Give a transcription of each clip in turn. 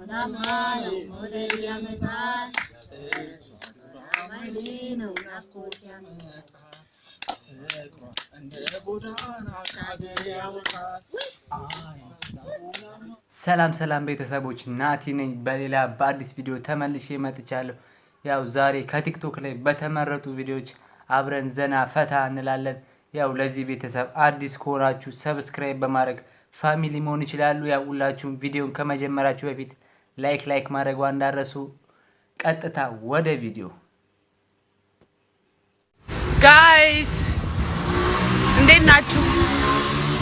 Lamaya Modelia Metal Mailino Naskotiano ሰላም ሰላም ቤተሰቦች ናቲ ነኝ በሌላ በአዲስ ቪዲዮ ተመልሼ መጥቻለሁ። ያው ዛሬ ከቲክቶክ ላይ በተመረጡ ቪዲዮዎች አብረን ዘና ፈታ እንላለን። ያው ለዚህ ቤተሰብ አዲስ ከሆናችሁ ሰብስክራይብ በማድረግ ፋሚሊ መሆን ይችላሉ። ያው ሁላችሁም ቪዲዮን ከመጀመራችሁ በፊት ላይክ ማድረግ እንዳትረሱ። ቀጥታ ወደ ቪዲዮ ጋይስ እንዴት ናችሁ?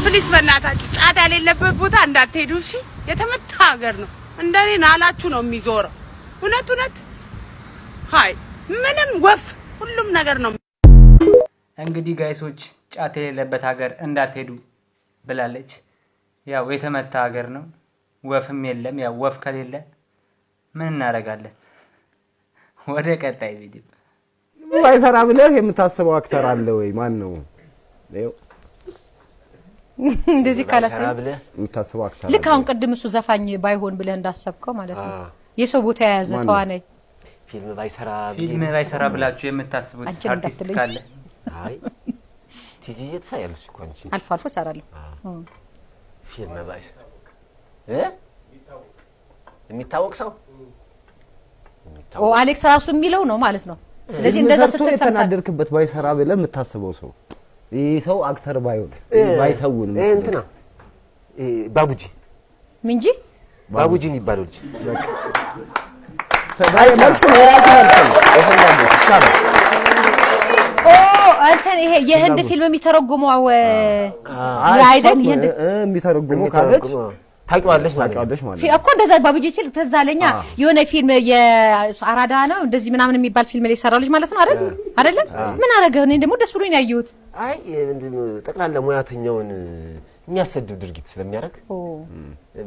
ፕሊስ በእናታችሁ ጫት ያሌለበት ቦታ እንዳትሄዱ እሺ። የተመታ ሀገር ነው። እንደኔ ናላችሁ ነው የሚዞረው። እውነት ሃይ ምንም ወፍ ሁሉም ነገር ነው። እንግዲህ ጋይሶች ጫት የሌለበት ሀገር እንዳትሄዱ ብላለች። ያው የተመታ ሀገር ነው፣ ወፍም የለም። ያው ወፍ ከሌለ ምን እናደርጋለን? ወደ ቀጣይ ቪዲዮ ባይሰራ ብለህ የምታስበው አክተር አለ ወይ? ማን ነው? እንደዚህ ካላሰራ ብለህ የምታስበው አክተር ልክ አሁን ቅድም እሱ ዘፋኝ ባይሆን ብለህ እንዳሰብከው ማለት ነው። የሰው ቦታ የያዘ ተዋናይ ፊልም ባይሰራ ብላችሁ የምታስቡት አርቲስት ካለ? አይ ቲጂዬ ትሳያለሽ እኮ አንቺ። አልፎ እሰራለሁ። ፊልም ባይሰራ የሚታወቅ ሰው አሌክስ ራሱ የሚለው ነው ማለት ነው። ስለዚህ እንደዛ ስትሰራ ተናደርክበት ባይሰራ ብለህ የምታስበው ሰው ይሄ ሰው አክተር ባይሆን ባይተውን እንትና ባቡጂ ምንጂ ባቡጂ የሚባለው ልጅ በቃ ተባይማልስ ነው ራሱ ይችላል። አንተን ይሄ የህንድ ፊልም የሚተረጉመው አይደል? የህንድ የሚተረጉመው ካለች ታውቂዋለሽ ማለት እኮ እንደዛ ባቡጂ ሲል ተዛለኛ የሆነ ፊልም የአራዳ ነው እንደዚህ ምናምን የሚባል ፊልም ላይ ሰራው ልጅ ማለት ነው አይደል? ምን አረገ? እኔ ደግሞ ደስ ብሎኝ ነው ያየሁት። አይ ጠቅላላ ሙያተኛውን የሚያሰድብ ድርጊት ስለሚያደርግ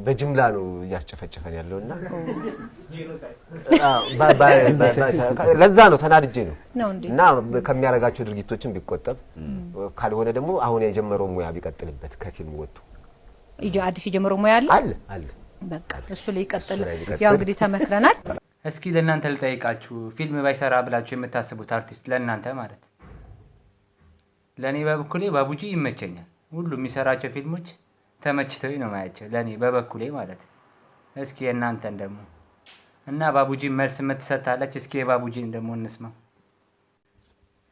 በጅምላ ነው እያስጨፈጨፈን ያለውና ለዛ ነው ተናድጄ ነው እና ከሚያረጋቸው ድርጊቶችን ቢቆጠብ ካልሆነ ደግሞ አሁን የጀመረው ሙያ ቢቀጥልበት ከፊልም ወጥቶ አዲስ የጀመረው ሙያ አለ በቃ እሱ ላይ ይቀጥል። ያው እንግዲህ ተመክረናል። እስኪ ለእናንተ ልጠይቃችሁ፣ ፊልም ባይሰራ ብላችሁ የምታስቡት አርቲስት ለእናንተ ማለት? ለኔ በበኩሌ ባቡጂ ይመቸኛል። ሁሉ የሚሰራቸው ፊልሞች ተመችተውኝ ነው ማያቸው ለኔ በበኩሌ ማለት። እስኪ እናንተን ደግሞ እና ባቡጂ መልስ የምትሰጣለች። እስኪ ባቡጂን ደግሞ እንስማ።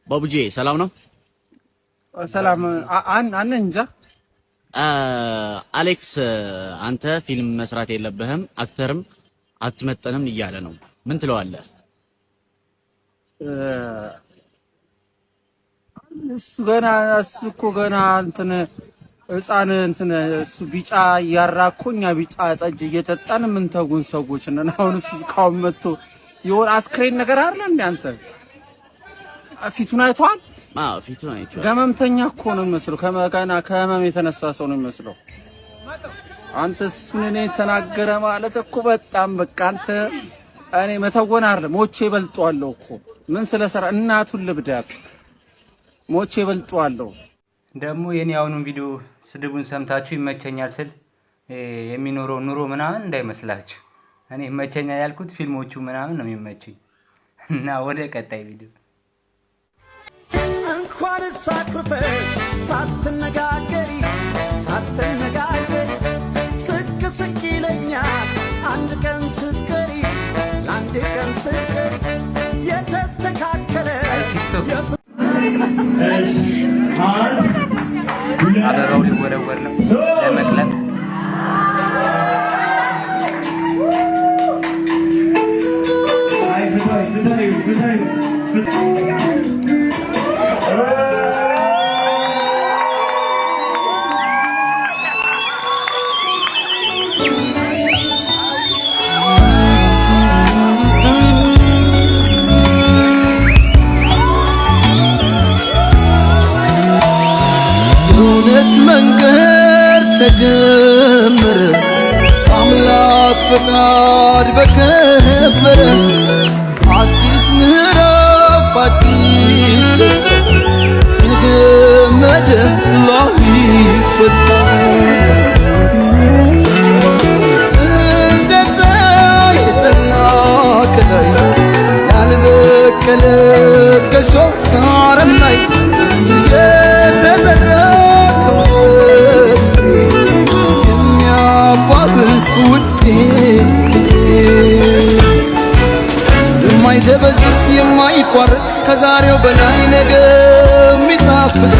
ባቡጂ ሰላም ነው? ሰላም አን እንጃ አሌክስ አንተ ፊልም መስራት የለብህም አክተርም አትመጠንም እያለ ነው። ምን ትለዋለህ? እሱ እኮ ገና እንትን ህፃን እንትን እሱ ቢጫ ያራኮኛ ቢጫ ጠጅ እየጠጣን ምን ተጉን ሰዎች ነን። አሁን እሱ እስካሁን መጥቶ የሆነ አስክሬን ነገር አይደል እንዴ? አንተ ፊቱን አይቷል? ፊቱን አይቷል። ገመምተኛ እኮ ነው የሚመስለው። ከህመም የተነሳ ሰው ነው የሚመስለው። አንተ እሱን እኔ ተናገረ ማለት እኮ በጣም በቃ አንተ እኔ መተወን አይደለም ሞቼ በልጧለሁ እኮ ምን ስለሰራ እናቱን ልብዳት ሞቼ በልጧለሁ። ደግሞ የኔ አሁኑን ቪዲዮ ስድቡን ሰምታችሁ ይመቸኛል ስል የሚኖረው ኑሮ ምናምን እንዳይመስላችሁ። እኔ ይመቸኛል ያልኩት ፊልሞቹ ምናምን ነው የሚመቸኝ። እና ወደ ቀጣይ ቪዲዮ እንኳን ሳክርፈ ሳትነጋገሪ ስቅ ይለኛል አንድ ቀን ስትቀሪ ለአንድ ቀን ስትቀሪ የተስተካከለ አበባው ሊወረወር ነው ለመቅለጥ መንገድ ተጀመረ አምላክ ፈቃድ በከበረ አዲስ ምዕራፍ አዲስ ተገመደ ላይ ፈታ እንደ ውዴ የማይደበዝዝ የማይቋረጥ ከዛሬው በላይ ነገ የሚጣፍጥ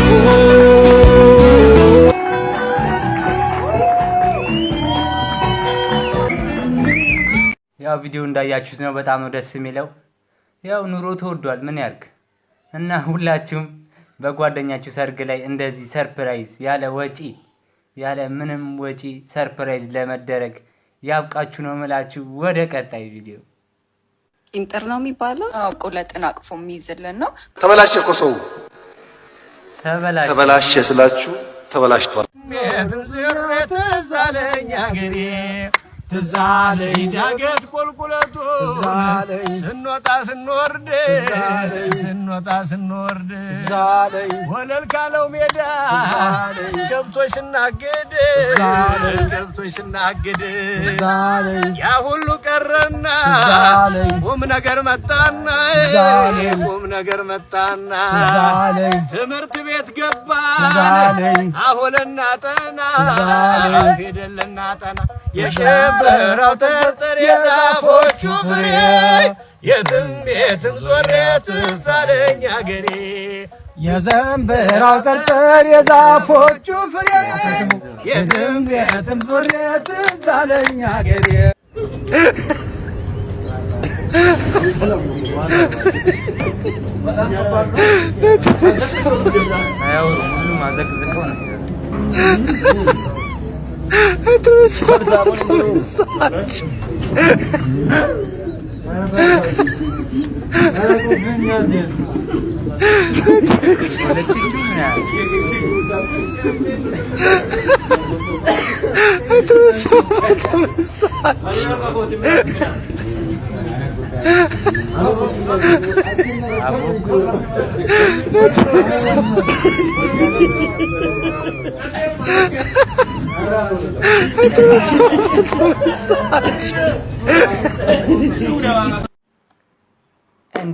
ያው ቪዲዮ እንዳያችሁት ነው። በጣም ነው ደስ የሚለው። ያው ኑሮ ተወዷል ምን ያርግ እና ሁላችሁም በጓደኛችሁ ሰርግ ላይ እንደዚህ ሰርፕራይዝ ያለ ምንም ወጪ ሰርፕራይዝ ለመደረግ ያብቃችሁ ነው የምላችሁ። ወደ ቀጣይ ቪዲዮ ኢንተር ነው የሚባለው። ቁለጥን አቅፎ የሚይዝልን ነው። ተበላሸ እኮ ሰው ተበላሸ ስላችሁ ተበላሽቷል። ትዛለኝ ዳገት ቁልቁለቱ ስንወጣ ስንወርድ ወለል ካለው ሜዳ ከብቶች ስናግድ ያ ሁሉ ቀረና ቁም ነገር መጣና ትምህርት ቤት ገባን አሁንና ጠና ፊደልና ጠና የሸበራው ተርተር የዛፎቹ ፍሬ የትም ዞሬ ትዝ አለኝ አገሬ የዘንበራው ተርተር የዛፎቹ ፍሬ የትም ዞሬ ትዝ አለኝ አገሬ ሁሉም አዘቅዝቀው ነው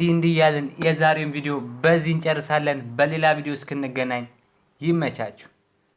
እንዲህ ያለን የዛሬን ቪዲዮ በዚህ እንጨርሳለን። በሌላ ቪዲዮ እስክንገናኝ ይመቻችሁ።